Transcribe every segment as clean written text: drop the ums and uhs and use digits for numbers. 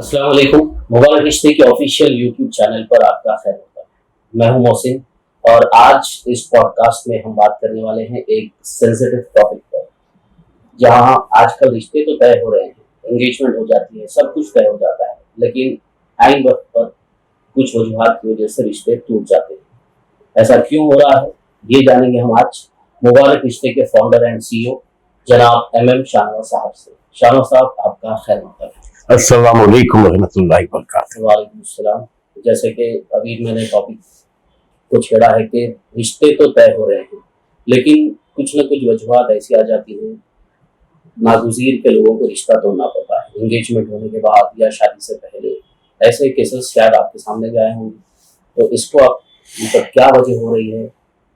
अस्सलाम वालेकुम। मुबारक रिश्ते के ऑफिशियल यूट्यूब चैनल पर आपका खैर होता है। मैं हूं मोहसिन और आज इस पॉडकास्ट में हम बात करने वाले हैं एक सेंसिटिव टॉपिक पर, जहां आजकल रिश्ते तो तय हो रहे हैं, एंगेजमेंट हो जाती है, सब कुछ तय हो जाता है, लेकिन आइन वक्त पर कुछ वजूहात की वजह से रिश्ते टूट जाते हैं। ऐसा क्यों हो रहा है, ये जानेंगे हम आज मुबारक रिश्ते के फाउंडर एंड सीईओ जनाब MM शाहनवाज साहब से। शाहनवाज साहब, आपका खैर होता है। अस्सलाम वालेकुम रहमतुल्लाहि व बरकातहू। वालेकुम सलाम। जैसे कि अभी मैंने टॉपिक को छेड़ा है कि रिश्ते तो तय हो रहे हैं, लेकिन कुछ न कुछ वजूहात ऐसी आ जाती हैं, नागुज़ीर के लोगों को रिश्ता तोड़ना पड़ता है एंगेजमेंट होने के बाद या शादी से पहले। ऐसे केसेस शायद आपके सामने भी आए होंगे, तो इसको आप मतलब क्या वजह हो रही है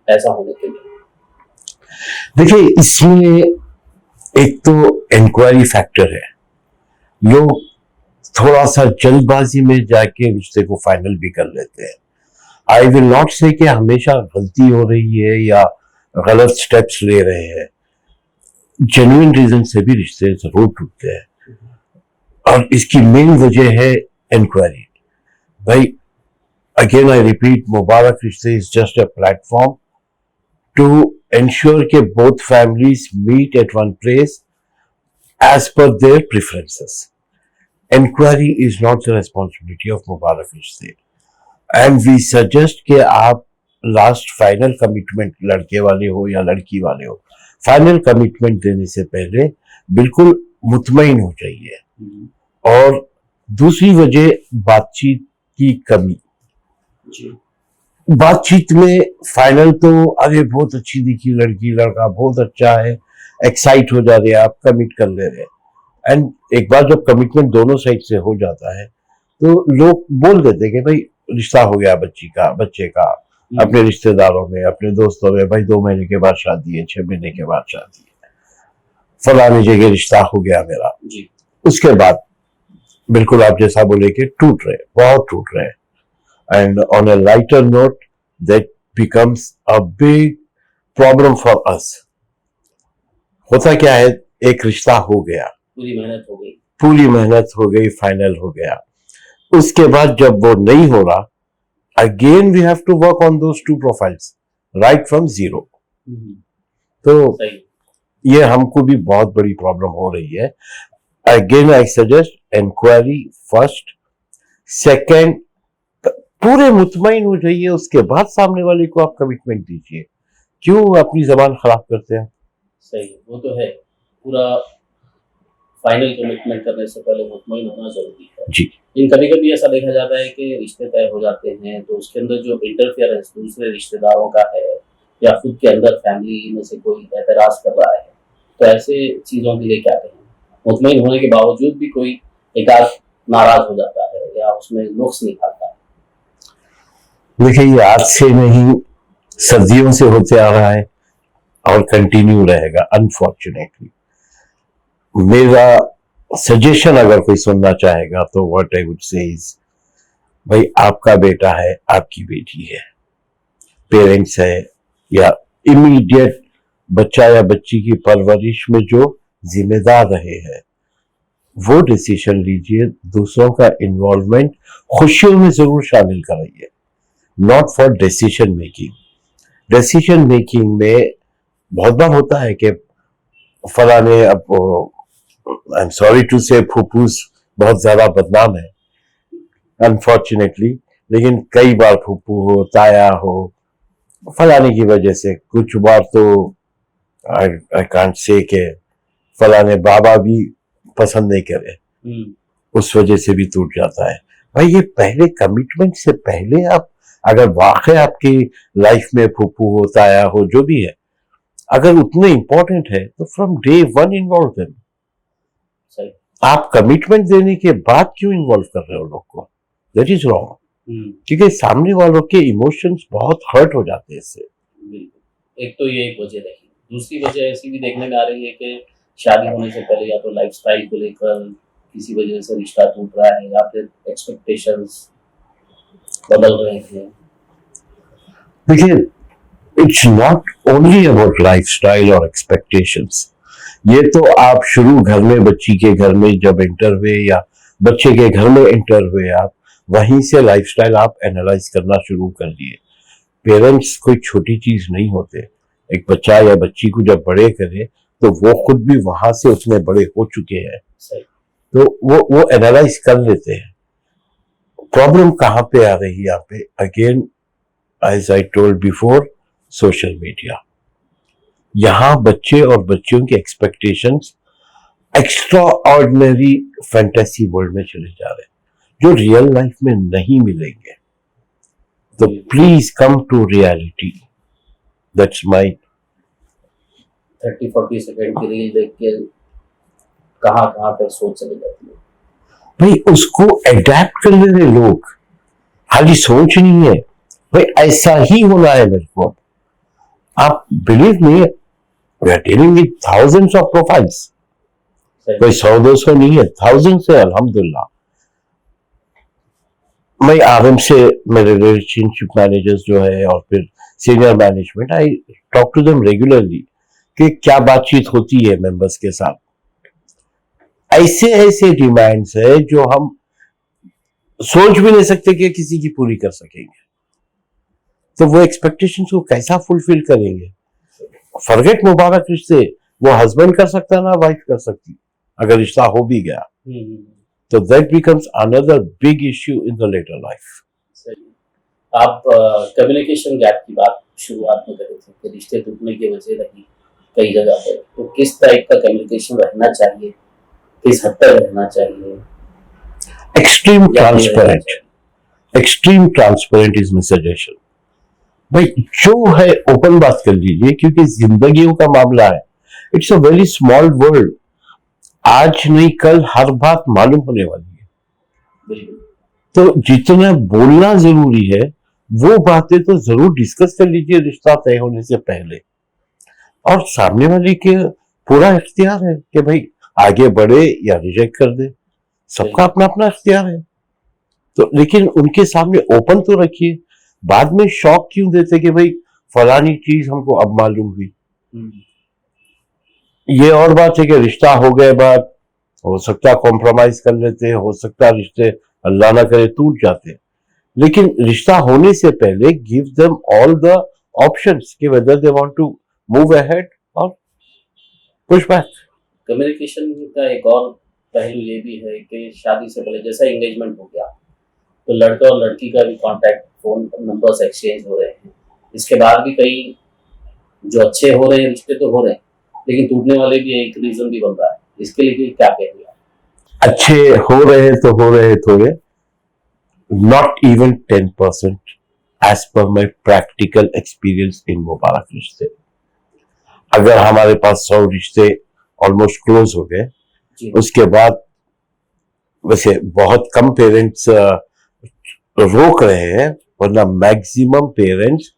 ऐसा होने के लिए? देखिए, इसमें एक तो इंक्वायरी फैक्टर है। लोग थोड़ा सा जल्दबाजी में जाके रिश्ते को फाइनल भी कर लेते हैं। आई विल नॉट से कि हमेशा गलती हो रही है या गलत स्टेप्स ले रहे हैं। जेन्युइन रीजन से भी रिश्ते जरूर टूटते हैं और इसकी मेन वजह है इंक्वायरी। भाई, अगेन आई रिपीट, मुबारक रिश्ते is just a platform to ensure कि both families meet at one place as per their preferences. Inquiry is not the responsibility of Mubarak Rishte. And we suggest कि आप last final commitment, लड़के वाले हो या लड़की वाले हो, फाइनल कमिटमेंट देने से पहले बिल्कुल मुतमईन हो जाइए। और दूसरी वजह बातचीत की कमी। बातचीत में फाइनल तो अरे बहुत अच्छी दिखी लड़की, लड़का बहुत अच्छा है, एक्साइट हो जा रहे हैं, आप कमिट कर ले रहे हैं। एंड एक बार जब कमिटमेंट दोनों साइड से हो जाता है तो लोग बोल देते हैं कि भाई रिश्ता हो गया बच्चे का अपने रिश्तेदारों में, अपने दोस्तों में, भाई 2 महीने के बाद शादी है, 6 महीने के बाद शादी है, फलाने जगह रिश्ता हो गया मेरा। उसके बाद बिल्कुल आप जैसा बोले कि टूट रहे, बहुत टूट रहे हैं। And on a lighter note, that becomes a big problem for us. होता क्या है, एक रिश्ता हो गया, पूरी मेहनत हो गई, फाइनल हो गया। उसके बाद जब वो नहीं हो रहा, again we have to work on those 2 profiles right from zero. तो ये हमको भी बहुत बड़ी प्रॉब्लम हो रही है। Again I suggest enquiry first, second पूरे मुतमईन हो जाइए, उसके बाद सामने वाले को आप कमिटमेंट दीजिए। क्यों अपनी जबान खराब करते हैं? सही, वो तो है। पूरा फाइनल कमिटमेंट करने से पहले मुतमईन होना जरूरी है जी। लेकिन कभी कभी ऐसा देखा जाता है कि रिश्ते तय हो जाते हैं तो उसके अंदर जो इंटरफेरेंस दूसरे रिश्तेदारों का है या खुद के अंदर फैमिली में से कोई एतराज कर रहा है, तो ऐसे चीजों के लिए क्या कहें? मुतमईन होने के बावजूद भी कोई एक आध नाराज हो जाता है या उसमें नुक्स निकालता है। देखिए, ये आज से नहीं, सदियों से होते आ रहा है और कंटिन्यू रहेगा अनफॉर्चुनेटली। मेरा सजेशन अगर कोई सुनना चाहेगा तो what I would say is, भाई आपका बेटा है, आपकी बेटी है, पेरेंट्स है या इमीडिएट बच्चा या बच्ची की परवरिश में जो जिम्मेदार रहे हैं, वो डिसीजन लीजिए। दूसरों का इन्वॉल्वमेंट खुशियों में जरूर शामिल कराइए, not for decision making. Decision making में बहुत बार होता है कि फलाने, अब आई एम सॉरी टू से, फूफूस बहुत ज्यादा बदनाम है अनफॉर्चुनेटली, लेकिन कई बार फूफू हो, ताया हो, फलाने की वजह से, कुछ बार तो आई कांट से के फलाने बाबा भी पसंद नहीं करे, उस वजह से भी टूट जाता है। भाई, ये पहले कमिटमेंट से पहले आप अगर वाकई आपकी लाइफ में फूफू हो, ताया हो, जो भी है, अगर उतने इंपॉर्टेंट है तो फ्रॉम डे 1 इन्वॉल्व देम। आप कमिटमेंट देने के बाद क्यों इन्वॉल्व कर रहे हो लोग को? That is wrong. क्योंकि सामने वालों के इमोशंस बहुत हर्ट हो जाते हैं इससे। एक तो ये एक वजह रही, दूसरी वजह ऐसी भी देखने में आ रही है कि शादी होने से पहले या तो लाइफस्टाइल को लेकर किसी वजह से रिश्ता टूट रहा है या फिर एक्सपेक्टेशंस बदल रहे हैं। देखिए, it's not only about lifestyle और एक्सपेक्टेशंस। ये तो आप शुरू घर में, बच्ची के घर में जब इंटर हुए या बच्चे के घर में एंटर हुए आप, वहीं से लाइफस्टाइल आप एनालाइज करना शुरू कर दिए। पेरेंट्स कोई छोटी चीज नहीं होते। एक बच्चा या बच्ची को जब बड़े करे तो वो खुद भी वहां से उसमें बड़े हो चुके हैं, तो वो एनालाइज कर लेते हैं। प्रॉब्लम कहां पे आ रही है यहाँ पे? Again, as I told before, social media. यहां बच्चे और बच्चियों की expectations extraordinary fantasy world में चले जा रहे हैं, जो रियल लाइफ में नहीं मिलेंगे। तो please come to reality. That's my 30-40 second की रील देख के कहाँ कहाँ तक सोच चली जाती है। भाई उसको एडेप्ट कर ले रहे लोग, खाली सोच नहीं है भाई ऐसा ही होना है मेरे को। आप believe me, we are dealing with thousands of profiles, कोई 100-200 नहीं है, थाउजेंड्स है अल्हम्दुलिल्लाह। मैं आरएम से, मेरे रिलेशनशिप मैनेजर्स जो है और फिर senior management, I talk to them regularly कि क्या बातचीत होती है मेंबर्स के साथ। ऐसे ऐसे डिमांड्स है जो हम सोच भी नहीं सकते कि किसी की पूरी कर सकेंगे। तो वो एक्सपेक्टेशंस को कैसा फुलफिल करेंगे? फॉरगेट मुबारक रिश्ते, वो हस्बैंड कर सकता ना वाइफ कर सकती, अगर रिश्ता हो भी गया तो that becomes another big issue in the later life. आप कम्युनिकेशन गैप की बात शुरुआत में कर रहे थे कि रिश्ते टूटने की वजह रही कई जगह पर, तो किस टाइप का कम्युनिकेशन रहना चाहिए, किस हद तक रहना चाहिए? Extreme transparent, extreme transparent is my suggestion. भाई जो है ओपन बात कर लीजिए, क्योंकि जिंदगियों का मामला है। It's a very small world, आज नहीं कल हर बात मालूम होने वाली है। तो जितना बोलना जरूरी है वो बातें तो जरूर डिस्कस कर लीजिए रिश्ता तय होने से पहले। और सामने वाले के पूरा इख्तियार है कि भाई आगे बढ़े या रिजेक्ट कर दे, सबका अपना अपना इख्तियार है। तो लेकिन उनके सामने ओपन तो रखिए, बाद में शॉक क्यों देते कि भाई फलानी चीज हमको अब मालूम हुई। ये और बात है कि रिश्ता हो गए बाद हो सकता कॉम्प्रोमाइज कर लेते, हो सकता रिश्ते अल्लाह ना करे टूट जाते, लेकिन रिश्ता होने से पहले give them all the options कि whether they want to move ahead और पुश बैक। कम्युनिकेशन का एक और पहलू ये भी है कि शादी से पहले जैसा एंगेजमेंट हो गया तो लड़का और लड़की का भी कांटेक्ट, फोन नंबर्स एक्सचेंज हो रहे हैं। इसके बाद भी कई जो अच्छे हो रहे हैं रिश्ते तो हो रहे हैं, लेकिन टूटने वाले भी एक रीजन भी बन रहा है। इसके लिए क्या कहेंगे? अच्छे हो रहे तो हो रहे थोड़े, not even 10% as per my practical experience in मुबारक रिश्ते। अगर हमारे पास 100 रिश्ते ऑलमोस्ट क्लोज हो गए, उसके बाद वैसे बहुत कम पेरेंट्स रोक रहे हैं, वरना maximum parents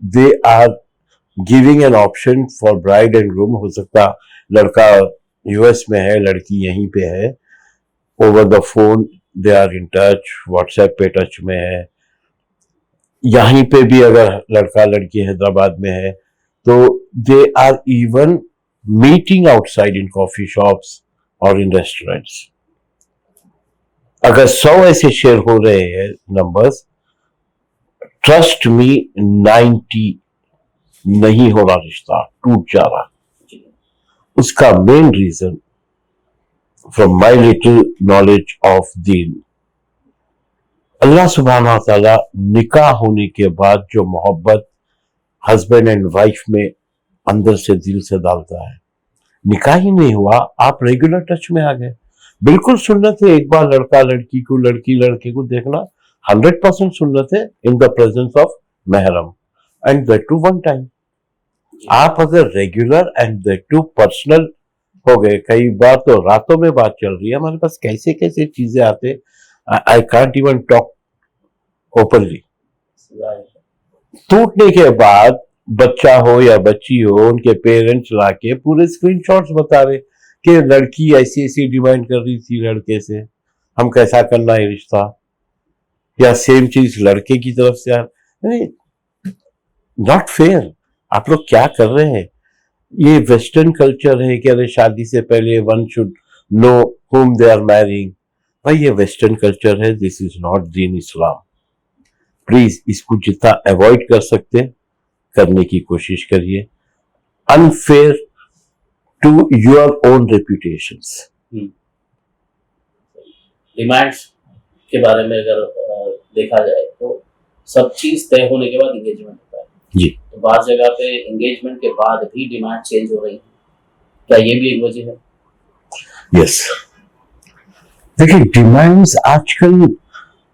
they are giving an option for bride and groom. हो सकता लड़का यूएस में है, लड़की यहीं पे है, over the phone they are in touch, WhatsApp पे टच में है। यहीं पे भी अगर लड़का लड़की हैदराबाद में है तो they are even meeting outside in coffee shops और इन रेस्टोरेंट्स। अगर 100 ऐसे शेयर हो रहे हैं नंबर्स, ट्रस्ट मी 90 नहीं हो रहा रिश्ता, टूट जा रहा। उसका main reason from my little knowledge of दीन, अल्लाह सुब्हानहू व तआला निकाह होने के बाद जो मोहब्बत हस्बैंड एंड वाइफ में अंदर से दिल से डालता है, निकाह ही नहीं हुआ, आप रेगुलर टच में आ गए। बिल्कुल सुन्नत है एक बार लड़का लड़की को, लड़की लड़के को देखना, 100% सुन्नत है इन द प्रेजेंस ऑफ महरम, and that too one time. आप अगर regular and that too personal हो गए, कई बार तो रातों में बात चल रही है, हमारे पास कैसे कैसे चीजें आते, I can't even talk openly. टूटने के बाद बच्चा हो या बच्ची हो, उनके पेरेंट्स लाके पूरे स्क्रीनशॉट्स बता रहे कि लड़की ऐसी ऐसी डिमांड कर रही थी लड़के से, हम कैसा करना है रिश्ता, या सेम चीज लड़के की तरफ से। Not fair. आप लोग क्या कर रहे हैं? ये वेस्टर्न कल्चर है कि अरे शादी से पहले one should know whom they are marrying। भाई ये वेस्टर्न कल्चर है, this is not Deen Islam. Please इसको जितना अवॉइड कर सकते हैं करने की कोशिश करिए। Unfair to your own reputations. Demands के बारे में अगर देखा जाए तो सब चीज तय होने के बाद एंगेजमेंट होता है जी। तो बाहर जगह पे एंगेजमेंट के बाद भी डिमांड चेंज हो रही है, क्या ये भी एक वजह है? यस, देखिए डिमांड्स आजकल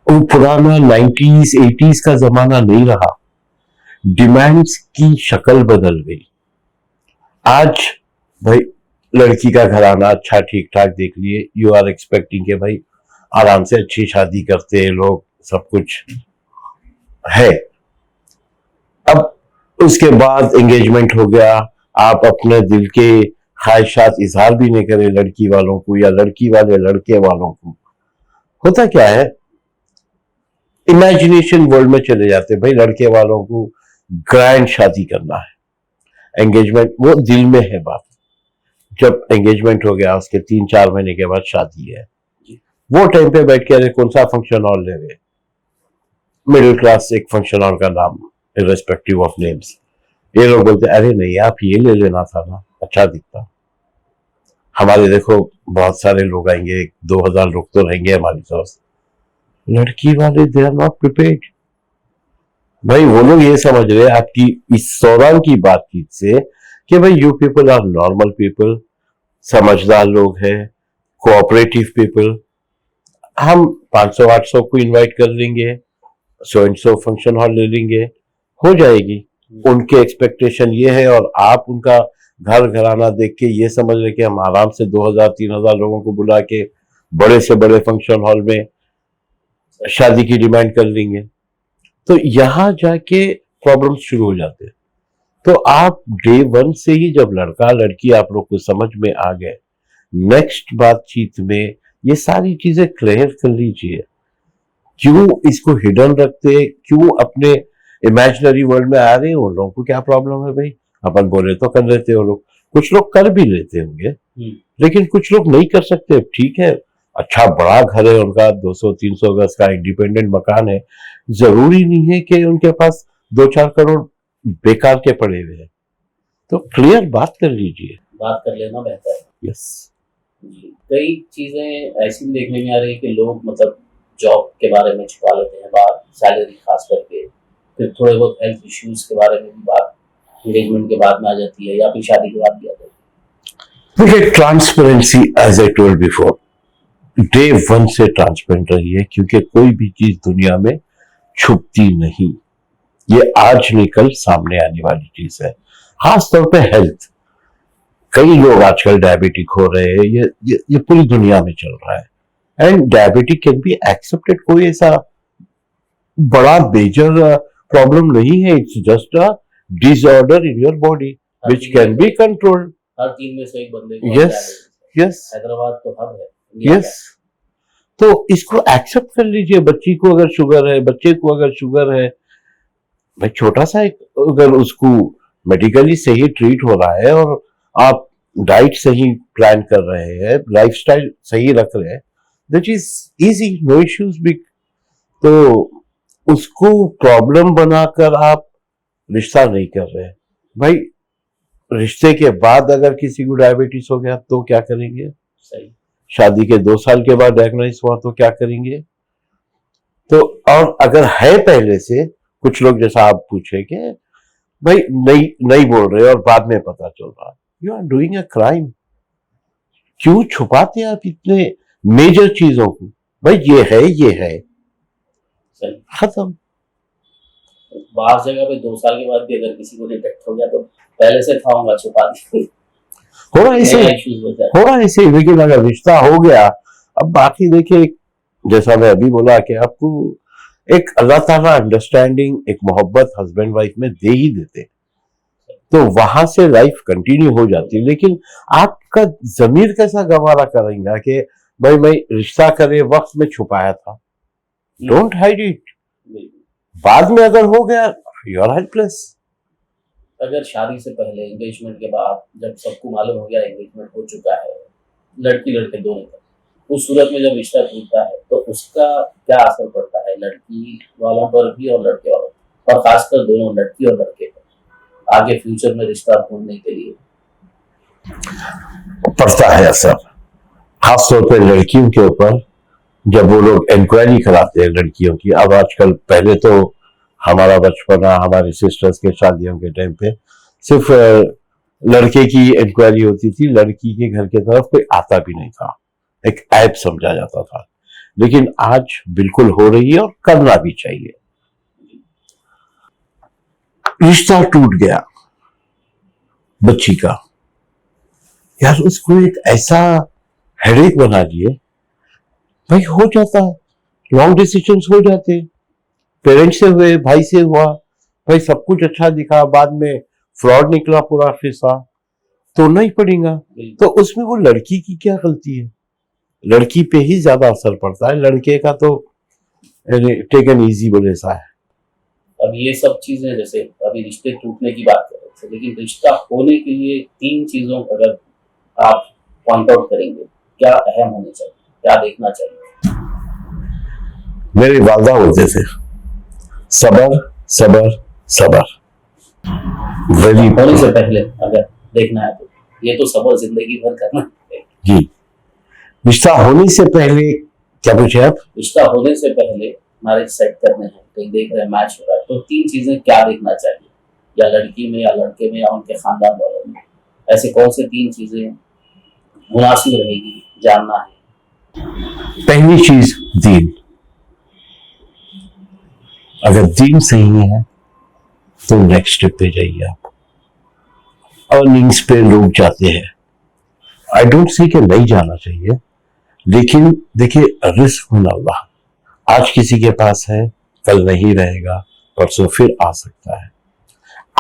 वो पुराना 90s 80s का जमाना नहीं रहा। डिमांड्स की शक्ल बदल गई। आज भाई लड़की का घराना अच्छा ठीक ठाक देख लिए, यू आर एक्सपेक्टिंग के भाई आराम से अच्छी शादी करते हैं लोग, सब कुछ है। अब उसके बाद एंगेजमेंट हो गया, आप अपने दिल के ख्वाहिशात इजहार भी नहीं करे लड़की वालों को या लड़की वाले लड़के वालों को। होता क्या है, इमेजिनेशन वर्ल्ड में चले जाते भाई, लड़के वालों को ग्रैंड शादी करना है, एंगेजमेंट वो दिल में है बात। जब एंगेजमेंट हो गया उसके 3-4 महीने के बाद शादी है, वो टाइम पे बैठ के अरे कौन सा फंक्शन हॉल ले गए, मिडिल क्लास एक फंक्शन हॉल का नाम इर्रेस्पेक्टिव ऑफ नेम्स, ये लोग बोलते अरे नहीं आप ये ले लेना था ना, अच्छा दिखता। हमारे देखो बहुत सारे लोग आएंगे, 2000 लोग तो रहेंगे हमारी तरफ, लड़की वाले दे आर नॉट प्रिपेयर्ड। भाई वो लोग ये समझ रहे आपकी इस दौरान की बातचीत से कि भाई you people are normal people, समझदार लोग हैं, कोऑपरेटिव पीपल, हम 500-800 को इनवाइट कर लेंगे, so and so function hall ले लेंगे, हो जाएगी। उनके एक्सपेक्टेशन ये है और आप उनका घर घराना देख के ये समझ रहे कि हम आराम से 2000-3000 लोगों को बुला के बड़े से बड़े फंक्शन हॉल में शादी की डिमांड कर लेंगे, तो यहां जाके प्रॉब्लम शुरू हो जाते हैं। तो आप डे 1 से ही जब लड़का लड़की आप लोग को समझ में आ गए, नेक्स्ट बातचीत में ये सारी चीजें क्लियर कर लीजिए। क्यों इसको हिडन रखते, क्यों अपने इमेजिनरी वर्ल्ड में आ रहे हैं? उन लोगों को क्या प्रॉब्लम है भाई, अपन बोले तो कर लेते हो लोग, कुछ लोग कर भी लेते होंगे लेकिन कुछ लोग नहीं कर सकते। ठीक है, अच्छा बड़ा घर है उनका, 200-300 गज का इंडिपेंडेंट मकान है, जरूरी नहीं है कि उनके पास 2-4 करोड़ बेकार के पड़े हुए हैं। तो क्लियर बात कर लीजिए, बात कर लेना बेहतर है। यस। कई चीजें ऐसी भी देखने में आ रही है कि लोग मतलब जॉब के बारे में छुपा लेते हैं बात, सैलरी खास करके, फिर थोड़े बहुत हेल्थ इश्यूज के बारे में भी बात एंगेजमेंट के बाद में आ जाती है या फिर शादी के बाद भी आ जाती है। देखिए transparency, as I told before, day 1 से ट्रांसपेरेंट रहिए, क्योंकि कोई भी चीज दुनिया में छुपती नहीं, ये आज नहीं कल सामने आने वाली चीज है। खास तौर पे हेल्थ, कई लोग आजकल डायबिटिक हो रहे हैं, ये पूरी दुनिया में चल रहा है। And diabetic can be accepted, कोई ऐसा बड़ा मेजर प्रॉब्लम नहीं है, it's just a disorder in your body which can be controlled. हर 3 में से एक बंदे को यस यस, हैदराबाद तो हब है। यस, तो इसको एक्सेप्ट कर लीजिए। बच्ची को अगर शुगर है, बच्चे को अगर शुगर है, भाई छोटा सा एक अगर उसको मेडिकली सही ट्रीट हो रहा है और आप डाइट सही प्लान कर रहे हैं, लाइफस्टाइल सही रख रहे हैं, that is easy, no issues big. तो उसको प्रॉब्लम बनाकर आप रिश्ता नहीं कर रहे हैं। भाई रिश्ते के बाद अगर किसी को डायबिटीज हो गया तो क्या करेंगे? सही। शादी के 2 साल के बाद डायग्नोसिस हुआ तो क्या करेंगे? तो और अगर है पहले से, कुछ लोग जैसा आप पूछे कि भाई नहीं नहीं बोल रहे और बाद में पता चल रहा, you are doing a crime. क्यों छुपाते हैं आप इतने मेजर चीजों को? भाई ये है, सही। खत्म। बाहर जगह पे 2 साल के बाद भी अगर किसी को डिटेक्ट हो गया तो पहले से खाऊंगा छुपा दी, हो रहा है ऐसे, हो रहा है ऐसे। लेकिन अगर रिश्ता हो गया, अब बाकी देखिए, जैसा मैं अभी बोला कि आपको एक अल्लाह ताला अंडरस्टैंडिंग, एक मोहब्बत हस्बैंड वाइफ में दे ही देते, तो वहां से लाइफ कंटिन्यू हो जाती है। लेकिन आपका जमीर कैसा गवारा करेगा कि भाई मैं रिश्ता करे वक्त में छुपाया था? Don't hide it. बाद में अगर हो गया, यू आर हेल्पलेस। अगर शादी से पहले, एंगेजमेंट के बाद, जब सबको मालूम हो गया एंगेजमेंट हो चुका है, लड़की लड़के दोनों का, उस सूरत में जब रिश्ता टूटता है तो उसका क्या असर पड़ता है लड़की वालों पर भी और लड़के वालों पर, और खासकर दोनों लड़की और लड़के पर आगे फ्यूचर में रिश्ता ढूंढने के लिए? पड़ता है असर, खासतौर पर लड़कियों के ऊपर। जब वो लोग इंक्वायरी कराते हैं लड़कियों की, अब आजकल, पहले तो हमारा बचपना, हमारी सिस्टर्स के शादियों के टाइम पे सिर्फ लड़के की इंक्वायरी होती थी, लड़की के घर की तरफ कोई आता भी नहीं था, एक ऐप समझा जाता था। लेकिन आज बिल्कुल हो रही है और करना भी चाहिए। रिश्ता टूट गया बच्ची का, यार उसको एक ऐसा हेडेक बना दिए, भाई हो जाता है, लॉन्ग डिसीजंस हो जाते, पेरेंट्स से हुए, भाई से हुआ, भाई सब कुछ अच्छा दिखा, बाद में फ्रॉड निकला पूरा किस्सा, तोड़ना ही पड़ेगा। तो उसमें वो लड़की की क्या गलती है? लड़की पे ही ज्यादा असर पड़ता है, लड़के का तो टेक एन इजी बोले सा है। अब ये सब चीजें, जैसे अभी रिश्ते टूटने की बात कर रहे थे, लेकिन रिश्ता होने के लिए 3 चीजों अगर आप पॉइंट आउट करेंगे, क्या अहम होने चाहिए, क्या देखना चाहिए? मेरे वादा होते थे, सबर सबर सबर। वेरी होने से पहले अगर देखना है तो ये तो सबर जिंदगी भर करना है। जी, रिश्ता होने से पहले क्या पूछे आप? रिश्ता होने से पहले मैरिज सेट करने हैं, कहीं देख रहे हैं मैच हो रहा है, तो 3 चीजें क्या देखना चाहिए, या लड़की में या लड़के में या उनके खानदान वालों में? ऐसे कौन से 3 चीजें मुनासिब रहेगी जानना है? पहली चीज दीन। अगर दीन सही है तो नेक्स्ट स्टेप पे जाइए आप। अर्निंग्स पे लोग जाते हैं, आई डोंट से कि नहीं जाना चाहिए, लेकिन देखिए रिस्क होना अल्लाह, आज किसी के पास है, कल नहीं रहेगा, परसों फिर आ सकता है।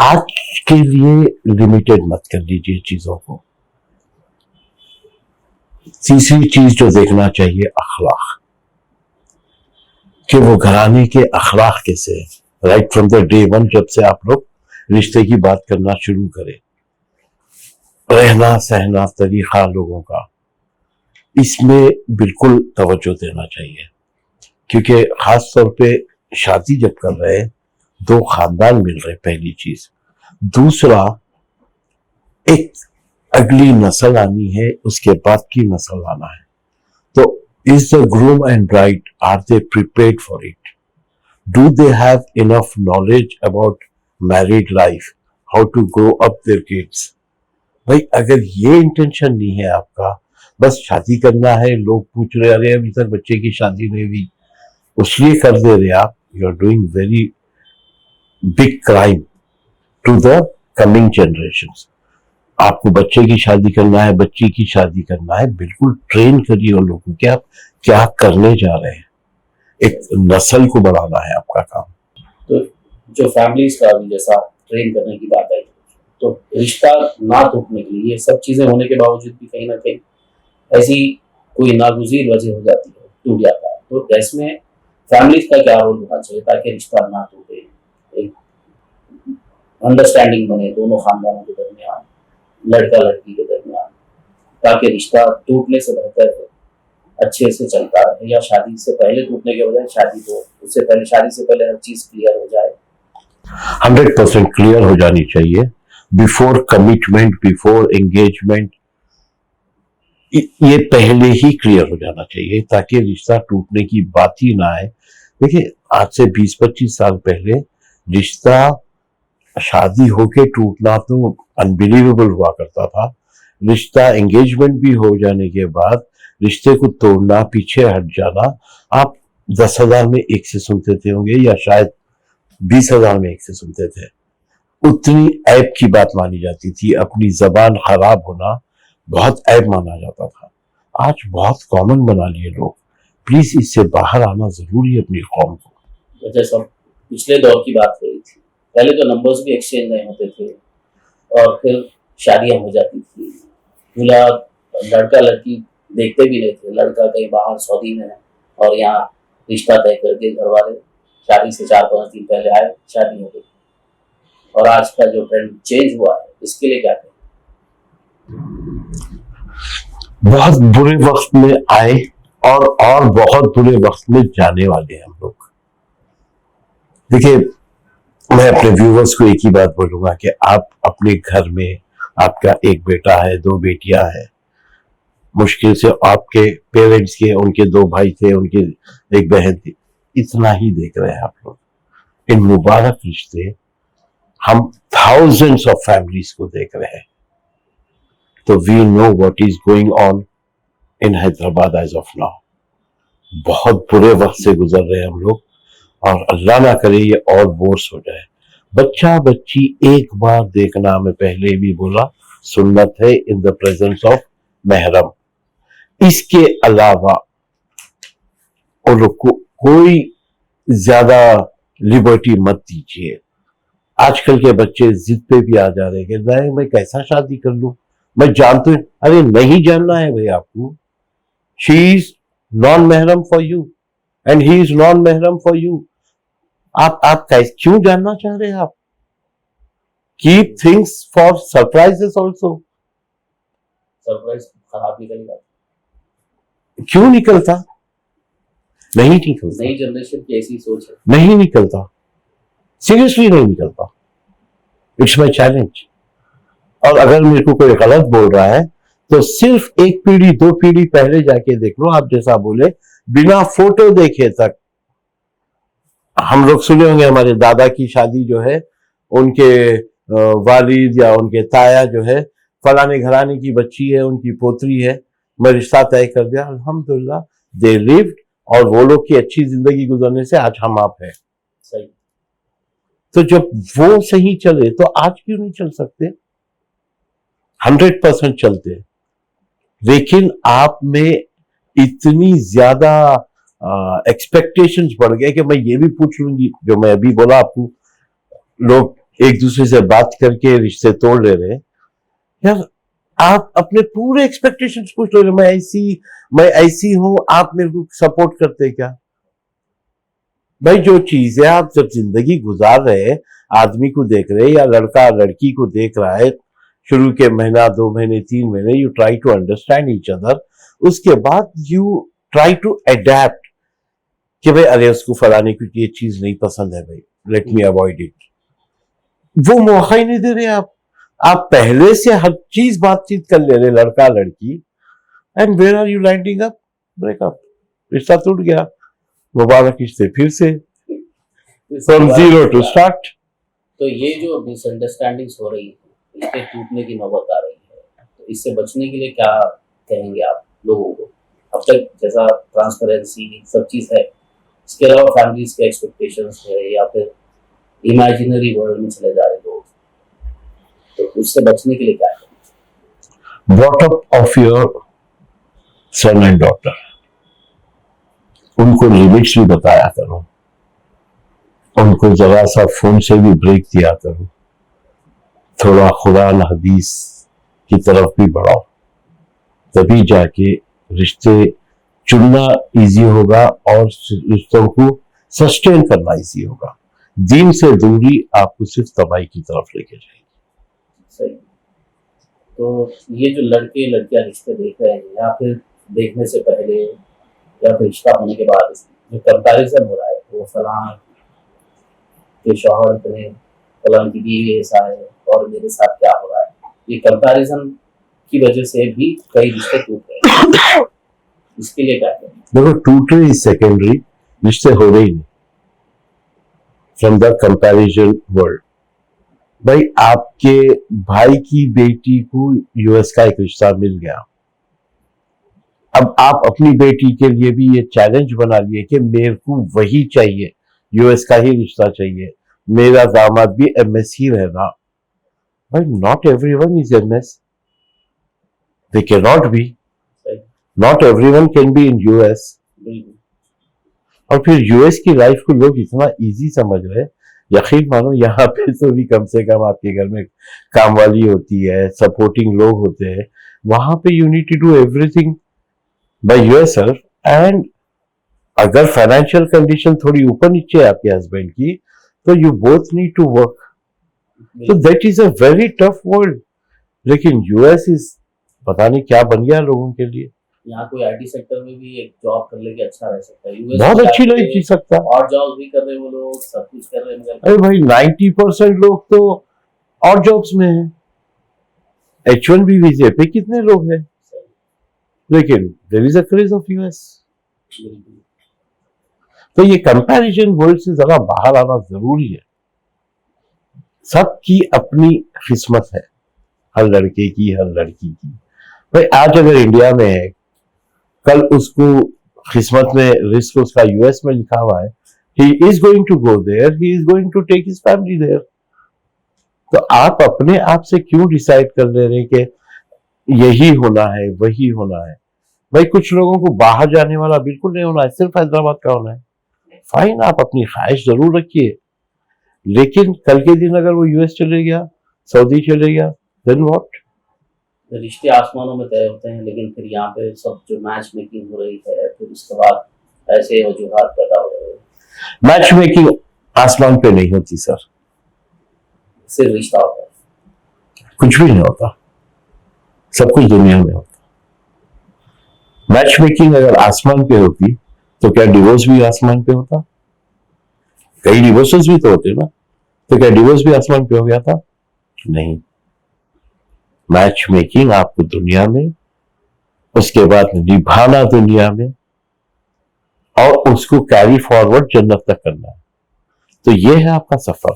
आज के लिए लिमिटेड मत कर लीजिए चीजों को। तीसरी चीज जो देखना चाहिए, अखलाक, कि वो घराने के अखलाक कैसे है। Right from the day one, जब से आप लोग रिश्ते की बात करना शुरू करें, रहना सहना तरीका लोगों का, इसमें बिल्कुल तवज्जो देना चाहिए। क्योंकि खास तौर पे शादी जब कर रहे हैं, 2 खानदान मिल रहे, पहली चीज। दूसरा, एक अगली नस्ल आनी है, उसके बाद की नस्ल आना है। तो is the groom and bride, are they prepared for it? Do they have enough knowledge about married life, how to grow up their kids? भाई अगर ये इंटेंशन नहीं है आपका, बस शादी करना है, लोग पूछ रहे अरे अभी तक बच्चे की शादी नहीं हुई, उसलिए कर दे रहे आप, you are doing very big crime to the coming generations. आपको बच्चे की शादी करना है, बच्ची की शादी करना है, बिल्कुल ट्रेन करिए उन लोगों को कि आप क्या करने जा रहे हैं, एक नस्ल को बढ़ाना है आपका काम। तो जो फैमिलीज का अभी जैसा ट्रेन करने की बात आई, तो रिश्ता ना टूटने के लिए ये सब चीजें होने के बावजूद भी कहीं ना कहीं ऐसी कोई नागुज़ीर वजह हो जाती है, टूट जाता है, तो इसमें फैमिलीज का क्या रोल होना चाहिए ताकि रिश्ता ना टूटे, एक अंडरस्टैंडिंग बने दोनों खानदानों के दरमियान, लड़का लड़की के दरमियान, ताकि रिश्ता टूटने से बेहतर है अच्छे से चलता रहे, या शादी से पहले टूटने के बजाय शादी तो उससे पहले, शादी से पहले हर चीज क्लियर हो जाए? 100% क्लियर हो जानी चाहिए, बिफोर कमिटमेंट, बिफोर एंगेजमेंट, ये पहले ही क्लियर हो जाना चाहिए ताकि रिश्ता टूटने की बात ही ना आए। देखिए आज से 20-25 साल पहले रिश्ता, शादी होके टूटना तो अनबिलीवेबल हुआ करता था। रिश्ता एंगेजमेंट भी हो जाने के बाद रिश्ते को तोड़ना, पीछे हट जाना, आप 10,000 में एक से सुनते थे होंगे, या शायद 20,000 में एक से सुनते थे। उतनी ऐब की बात मानी जाती थी, अपनी जबान खराब होना बहुत ऐब माना जाता था। आज बहुत कॉमन बना लिए लोग, प्लीज इससे बाहर आना जरूरी है अपनी कौम को। जैसा पिछले दौर की बात करी थी, पहले तो नंबर्स भी एक्सचेंज नहीं होते थे और फिर शादियां हो जाती थी, दूल्हा लड़का लड़की देखते भी नहीं थे, लड़का कहीं बाहर सऊदी में है और यहाँ रिश्ता तय कर दिए घर वाले, शादी से 4-5 दिन पहले आए, शादी हो गई। और आज का जो ट्रेंड चेंज हुआ है, इसके लिए क्या कहें? बहुत बुरे वक्त में आए और बहुत बुरे वक्त में जाने वाले हैं हम लोग। देखिए, मैं अपने व्यूवर्स को एक ही बात बोलूंगा कि आप अपने घर में, आपका एक बेटा है, दो बेटियां हैं, मुश्किल से आपके पेरेंट्स के, उनके दो भाई थे, उनके एक बहन थी, इतना ही देख रहे हैं आप लोग। इन मुबारक रिश्ते हम थाउजेंड्स ऑफ फैमिलीज को देख रहे हैं। तो we know what is going on in Hyderabad as of now. बहुत बुरे वक्त से गुजर रहे हैं हम लोग, और अल्लाह ना करे ये और वर्स हो जाए। बच्चा बच्ची एक बार देखना, मैं पहले भी बोला, सुन्नत है इन द प्रेजेंस ऑफ महरम। इसके अलावा उन लोग को कोई ज्यादा लिबर्टी मत दीजिए। आजकल के बच्चे जिद पे भी आ जा रहे हैं कि नहीं, मैं कैसा शादी कर लूं, मैं जानते हूं। अरे नहीं जानना है भाई आपको। शी इज नॉन महरम for you and he is non महरम फॉर यू। आप कैसे, क्यों जानना चाह रहे हैं आप? Keep things for surprises also. Surprise खराब निकलेगा, क्यों निकलता? नहीं निकलता। नई जनरेशन की ऐसी सोच है। नहीं निकलता, सीरियसली नहीं निकलता। It's my challenge. और अगर मेरे को कोई गलत बोल रहा है तो सिर्फ एक पीढ़ी दो पीढ़ी पहले जाके देख लो। आप जैसा बोले, बिना फोटो देखे तक हम लोग सुने होंगे, हमारे दादा की शादी जो है, उनके वालिद या उनके ताया जो है, फलाने घराने की बच्ची है, उनकी पोतरी है, मैं रिश्ता तय कर दिया, अल्हम्दुलिल्लाह दे लिव्ड, और वो लोग की अच्छी जिंदगी गुजरने से आज हम आप हैं। सही। तो जब वो सही चले तो आज क्यों नहीं चल सकते? 100% चलते। लेकिन आप में इतनी ज्यादा एक्सपेक्टेशंस बढ़ गए कि मैं ये भी पूछ लूंगी, जो मैं अभी बोला आपको, लोग एक दूसरे से बात करके रिश्ते तोड़ ले रहे हैं। यार, आप अपने पूरे एक्सपेक्टेशंस पूछ लो, मैं ऐसी हूं, आप मेरे को सपोर्ट करते क्या? भाई, जो चीज है, आप जब जिंदगी गुजार रहे हैं, आदमी को देख रहे हैं या लड़का लड़की को देख रहा है, शुरू के महीना, 2 महीने, 3 महीने, you try to understand each other. उसके बाद यू ट्राई टू अडेप्ट कि भाई, अरे उसको फलाने को ये चीज नहीं पसंद है, भाई लेट मी अवॉइड इट। वो मौका ही नहीं दे रहे आप पहले से हर चीज बातचीत कर ले रहे, लड़का लड़की, and where are you landing up? Breakup, रिश्ता टूट गया, मुबारक रिश्ते फिर से फ्रॉम जीरो टू स्टार्ट। तो ये जो मिसअंडरस्टैंडिंग्स हो रही है, इसके टूटने की नौबत आ रही है, तो इससे बचने के लिए क्या कहेंगे आप लोगों को? अब तक जैसा ट्रांसपेरेंसी सब चीज है, इसके अलावा फैमिलीज के एक्सपेक्टेशंस है, या फिर इमेजिनरी वर्ल्ड में चले जा रहे लोग, तो उससे बचने के लिए क्या करें? Brought up of your son and daughter, उनको लिमिट्स भी बताया करो, उनको जरा सा फोन से भी ब्रेक दिया करो, थोड़ा कुरान हदीस की तरफ भी बढ़ाओ, तभी जाके रिश्ते चुनना इजी होगा और रिश्तों को सस्टेन करना इजी होगा। दीन से दूरी आपको सिर्फ तबाही की तरफ लेके जाएगी। सही। तो ये जो लड़के लड़कियां रिश्ते देख रहे हैं, या फिर देखने से पहले या फिर रिश्ता होने के बाद जो कंपैरिजन हो रहा है, वो फलां के शौहर इतने, फलां की बीवी ऐसा है, और मेरे साथ क्या हो रहा है, ये कंपैरिजन की वजह से भी कई रिश्ते टूट रहे हैं। इसके लिए क्या करें? देखो, टूट रही सेकेंडरी, रिश्ते हो रही नहीं फ्रॉम द कंपैरिजन वर्ल्ड। भाई, आपके भाई की बेटी को यूएस का एक रिश्ता मिल गया, अब आप अपनी बेटी के लिए भी ये चैलेंज बना लिए कि मेरे को वही चाहिए, यूएस का ही रिश्ता चाहिए, मेरा दामाद भी एमएस ही रहना। भाई, not everyone is MS, they can not be, not everyone can be in US. और फिर यूएस की लाइफ को लोग इतना इजी समझ रहे, यकीन मानो यहाँ पे तो भी कम से कम आपके घर में काम वाली होती है, सपोर्टिंग लोग होते हैं, वहां पे you need to do everything by yourself. And अगर फाइनेंशियल कंडीशन थोड़ी ऊपर नीचे है आपके हस्बैंड की, तो you both need to work, so that is a very tough world। लेकिन यूएस इज पता नहीं क्या बन गया लोगों के लिए। यहाँ कोई आईटी सेक्टर में भी एक जॉब कर लेके अच्छा रह सकता है, यूएस बहुत में अच्छी जाके लाइफ जी सकता है। और जॉब भी कर रहे हैं वो लोग, सब कुछ कर रहे हैं, मगर अरे भाई 90% लोग तो और जॉब्स में हैं। H1B वीजे पे कितने लोग हैं, लेकिन there is a craze of US. बिल्कुल। तो ये कंपैरिजन वर्ल्ड से जरा बाहर आना जरूरी है। सबकी अपनी किस्मत है, हर लड़के की, हर लड़की की। भाई आज अगर इंडिया में है, कल उसको किस्मत में रिस्क उसका यूएस में लिखा हुआ है, he is going to go there, he is going to take his family there. तो आप अपने आप से क्यों डिसाइड कर ले रहे कि यही होना है, वही होना है। भाई कुछ लोगों को बाहर जाने वाला बिल्कुल नहीं होना है, सिर्फ हैदराबाद का होना है। फाइन, आप अपनी ख्वाहिश जरूर रखिए, लेकिन कल के दिन अगर वो यूएस चले गया, सऊदी चले गया, देन व्हाट। रिश्ते आसमानों में तय होते हैं, लेकिन फिर यहाँ पे सब जो मैच मेकिंग हो रही है, फिर उसके बाद ऐसे वजूहात पैदा हो रहे हैं। मैच मेकिंग आसमान पे नहीं होती सर, सिर्फ रिश्ता होता है। कुछ भी नहीं होता, सब कुछ दुनिया में होता। मैच मेकिंग अगर आसमान पे होती तो क्या डिवोर्स भी आसमान पे होता? कई डिवोर्सेस भी तो होते ना, तो क्या डिवोर्स भी आसमान पे हो गया था? नहीं। मैच मेकिंग आपको दुनिया में, उसके बाद निभाना दुनिया में, और उसको कैरी फॉरवर्ड जन्नत तक करना है। तो ये है आपका सफर।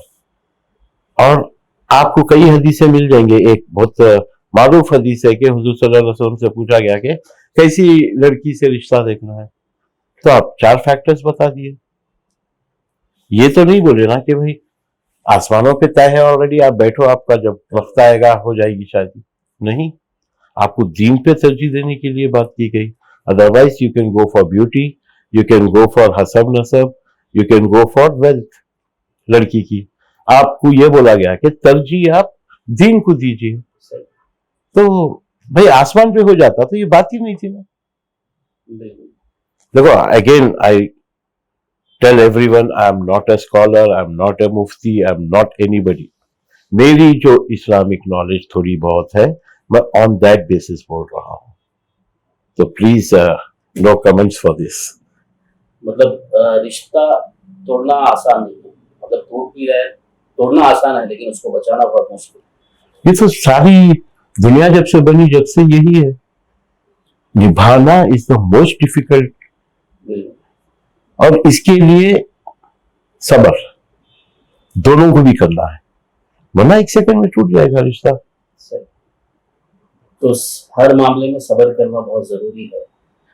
और आपको कई हदीसें मिल जाएंगे। एक बहुत मारूफ हदीस है कि हुजूर सल्लल्लाहु अलैहि वसल्लम से पूछा गया कि कैसी लड़की से रिश्ता देखना है, तो आप 4 फैक्टर्स बता दिए। ये तो नहीं बोले ना कि भाई आसमानों पे तय है ऑलरेडी, आप बैठो, आपका जब वक्त आएगा हो जाएगी शादी। नहीं, आपको दीन पे तरजीह देने के लिए बात की गई। Otherwise you can go for beauty, you can go for हसब नसब, you can go for wealth. लड़की की आपको ये बोला गया कि तरजीह आप दीन को दीजिए। तो भाई आसमान पे हो जाता तो ये बात ही नहीं थी ना। देखो, again I tell everyone, I am not a scholar, I am not a मुफ्ती, आई एम नॉट एनीबडी। मेरी जो इस्लामिक नॉलेज थोड़ी बहुत है, मैं ऑन दैट बेसिस बोल रहा हूं। तो please no comments for this. मतलब रिश्ता तोड़ना आसान नहीं है, मतलब टूट भी रहा है, तोड़ना आसान है, लेकिन उसको बचाना बहुत मुश्किल। ये तो सारी दुनिया जब से बनी, जब से यही है। निभाना इज द मोस्ट डिफिकल्ट, और इसके लिए सब्र दोनों को भी करना है, वरना एक सेकंड में टूट जाएगा रिश्ता। तो हर मामले में सब्र करना बहुत जरूरी है।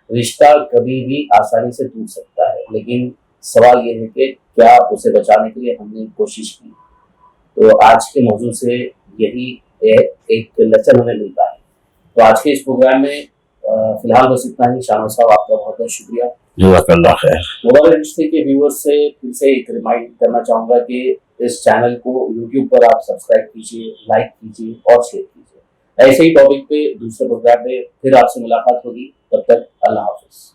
रिश्ता कभी भी आसानी से टूट सकता है, लेकिन सवाल ये है कि क्या उसे बचाने के लिए हमने कोशिश की। तो आज के मौजूद से यही एक लेसन हमें मिलता है। तो आज के इस प्रोग्राम में फिलहाल बस इतना ही। शानवाज साहब, आपका बहुत बहुत शुक्रिया। जज़ाकल्लाह खैर। मोबाइल रिश्ते के व्यूअर्स से फिर से एक रिमाइंड करना चाहूंगा कि इस चैनल को यूट्यूब पर आप सब्सक्राइब कीजिए, लाइक कीजिए और शेयर कीजिए। ऐसे ही टॉपिक पे दूसरे प्रोग्राम में फिर आपसे मुलाकात होगी। तब तक अल्लाह हाफिज।